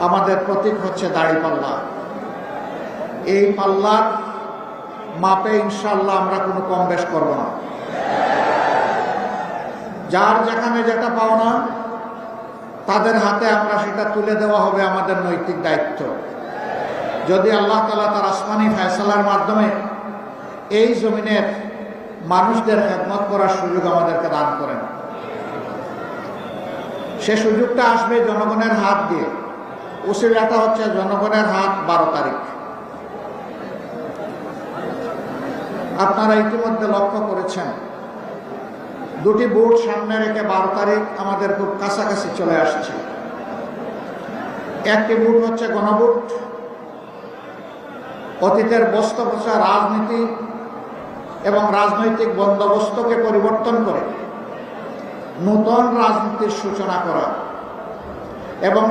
আমাদের প্রতীক হচ্ছে দাঁড়িপাল্লা। এই পাল্লার মাপে ইনশাআল্লাহ আমরা কোনো কম বেশ করব না। যার যেখানে যেটা পাওনা তাদের হাতে আমরা সেটা তুলে দেওয়া হবে আমাদের নৈতিক দায়িত্ব। যদি আল্লাহ তাআলা তার আসমানি ফয়সালার মাধ্যমে এই জমিনের মানুষদের খেদমত করার সুযোগ আমাদেরকে দান করেন, সে সুযোগটা আসবে জনগণের হাত দিয়ে। উসিলাটা হচ্ছে জনগণের হাত 12 তারিখ। আপনারা ইতিমধ্যে লক্ষ্য করেছেন দুটি ভোট সামনে রেখে 12 তারিখ আমাদের খুব কাছাকাছি চলে আসছে। একটি ভোট হচ্ছে গণভোট। অতীতের বস্তা বসা রাজনীতি এবং রাজনৈতিক বন্দোবস্তকে পরিবর্তন করে নতুন রাজনীতির সূচনা করা এবং